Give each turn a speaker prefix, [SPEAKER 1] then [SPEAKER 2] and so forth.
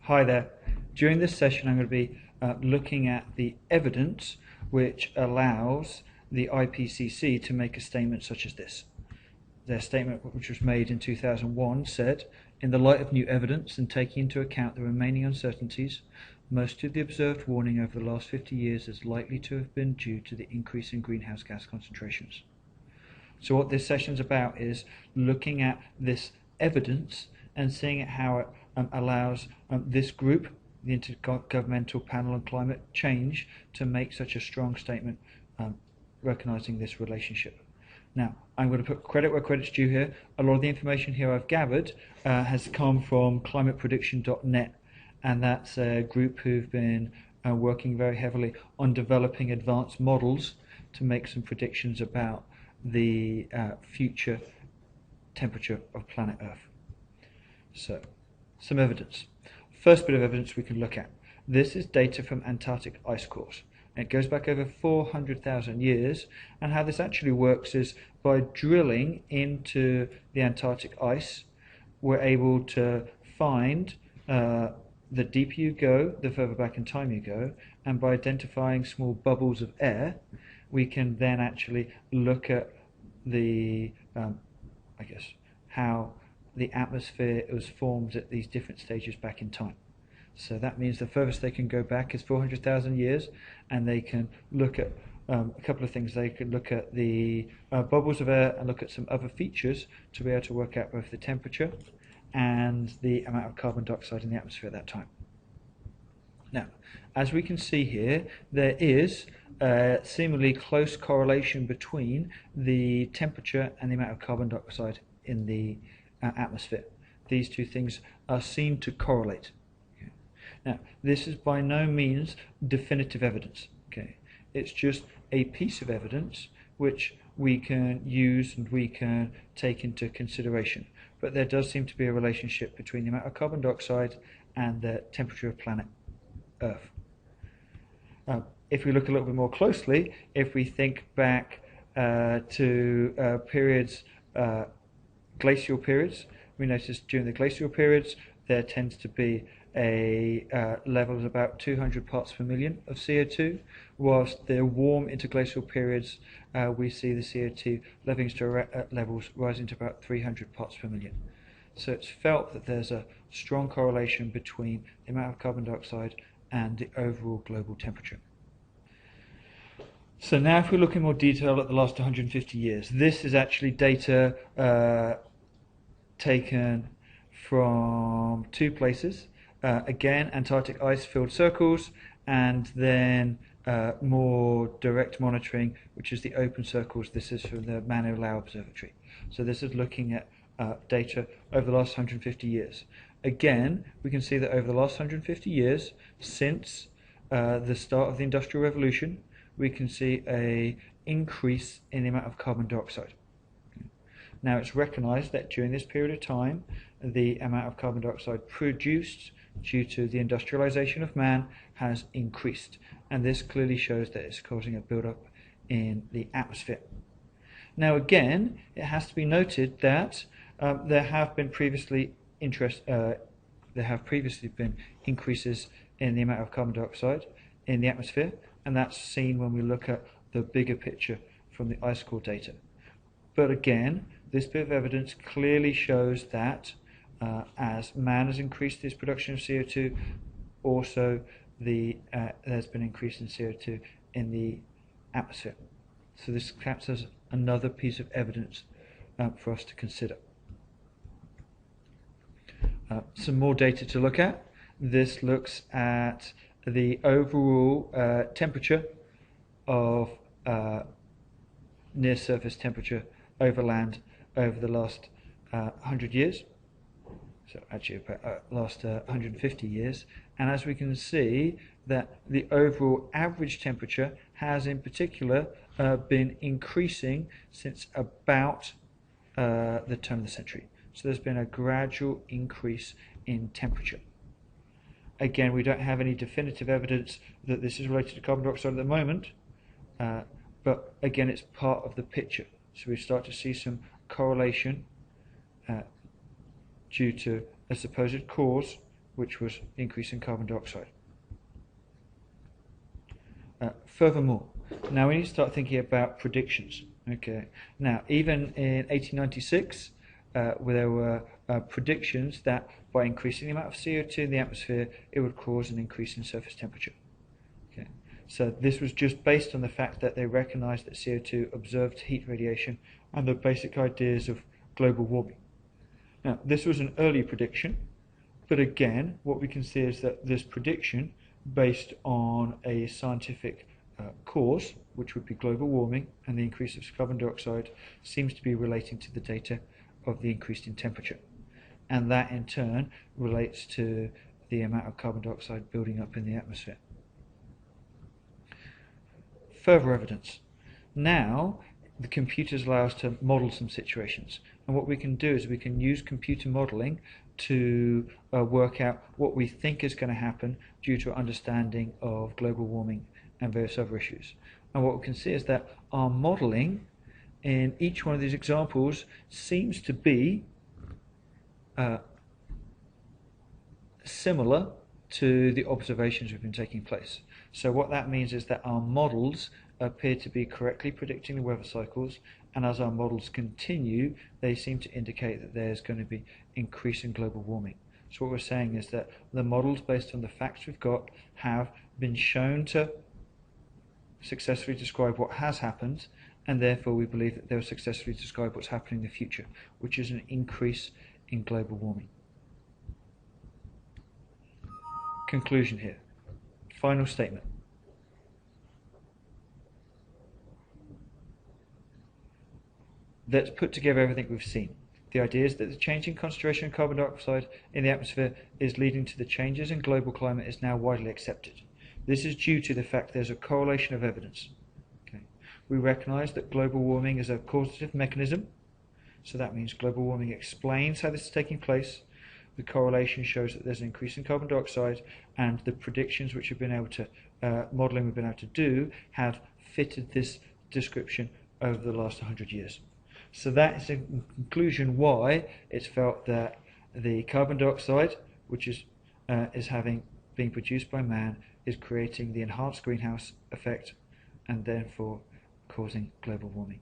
[SPEAKER 1] Hi there. During this session I'm going to be looking at the evidence which allows the IPCC to make a statement such as this. Their statement, which was made in 2001, said, "In the light of new evidence and taking into account the remaining uncertainties, most of the observed warning over the last 50 years is likely to have been due to the increase in greenhouse gas concentrations." So what this session is about is looking at this evidence and seeing how it allows this group, the Intergovernmental Panel on Climate Change, to make such a strong statement recognizing this relationship. Now, I'm going to put credit where credit's due here. A lot of the information here I've gathered has come from climateprediction.net, and that's a group who've been working very heavily on developing advanced models to make some predictions about the future temperature of planet Earth. So, some evidence. First bit of evidence we can look at. This is data from Antarctic ice cores. It goes back over 400,000 years, and how this actually works is by drilling into the Antarctic ice, we're able to find the deeper you go, the further back in time you go, and by identifying small bubbles of air, we can then actually look at the, how the atmosphere was formed at these different stages back in time. So that means the furthest they can go back is 400,000 years, and they can look at a couple of things. They can look at the bubbles of air and look at some other features to be able to work out both the temperature and the amount of carbon dioxide in the atmosphere at that time. Now, as we can see here, there is a seemingly close correlation between the temperature and the amount of carbon dioxide in the atmosphere. These two things are seen to correlate. Okay. Now, this is by no means definitive evidence. Okay. It's just a piece of evidence which we can use and we can take into consideration. But there does seem to be a relationship between the amount of carbon dioxide and the temperature of planet Earth. If we look a little bit more closely, if we think back to periods, glacial periods, we notice during the glacial periods there tends to be a level of about 200 parts per million of CO2, whilst the warm interglacial periods we see the CO2 levels rising to about 300 parts per million. So it's felt that there's a strong correlation between the amount of carbon dioxide and the overall global temperature. So now if we look in more detail at the last 150 years, this is actually data taken from two places. Again, Antarctic ice-filled circles, and then more direct monitoring, which is the open circles. This is from the Mauna Loa Observatory. So this is looking at data over the last 150 years. Again, we can see that over the last 150 years, since the start of the Industrial Revolution, we can see an increase in the amount of carbon dioxide. Now, it's recognized that during this period of time, the amount of carbon dioxide produced due to the industrialization of man has increased, and this clearly shows that it's causing a build-up in the atmosphere. Now, again, it has to be noted that there have previously been increases in the amount of carbon dioxide in the atmosphere, and that's seen when we look at the bigger picture from the ice core data. But again, this bit of evidence clearly shows that as man has increased his production of CO2, also there's been an increase in CO2 in the atmosphere. So this counts as another piece of evidence for us to consider. Some more data to look at. This looks at the overall temperature of near surface temperature over land over the last 100 years. So actually last 150 years, and as we can see that the overall average temperature has in particular been increasing since about the turn of the century. So there's been a gradual increase in temperature. Again, we don't have any definitive evidence that this is related to carbon dioxide at the moment, but again, it's part of the picture. So we start to see some correlation due to a supposed cause which was the increase in carbon dioxide. Furthermore, now we need to start thinking about predictions. Okay. Now, even in 1896, where there were predictions that by increasing the amount of CO2 in the atmosphere, it would cause an increase in surface temperature. Okay. So this was just based on the fact that they recognized that CO2 absorbed heat radiation and the basic ideas of global warming. Now, this was an early prediction, but again, what we can see is that this prediction, based on a scientific cause, which would be global warming and the increase of carbon dioxide, seems to be relating to the data of the increase in temperature. And that in turn relates to the amount of carbon dioxide building up in the atmosphere. Further evidence. Now, the computers allow us to model some situations. And what we can do is we can use computer modeling to work out what we think is going to happen due to our understanding of global warming and various other issues. And what we can see is that our modeling in each one of these examples seems to be similar to the observations which have been taking place. So what that means is that our models appear to be correctly predicting the weather cycles, and as our models continue, they seem to indicate that there's going to be increasing global warming. So what we're saying is that the models, based on the facts we've got, have been shown to successfully describe what has happened, and therefore we believe that they'll successfully describe what's happening in the future, which is an increase in global warming. Conclusion here. Final statement. Let's put together everything we've seen. The idea is that the changing concentration of carbon dioxide in the atmosphere is leading to the changes in global climate is now widely accepted. This is due to the fact there's a correlation of evidence. Okay. We recognise that global warming is a causative mechanism, so that means global warming explains how this is taking place. The correlation shows that there's an increase in carbon dioxide, and the predictions which have been able to, modelling we've been able to do, have fitted this description over the last 100 years. So that is in conclusion why it's felt that the carbon dioxide, which is being produced by man, is creating the enhanced greenhouse effect and therefore causing global warming.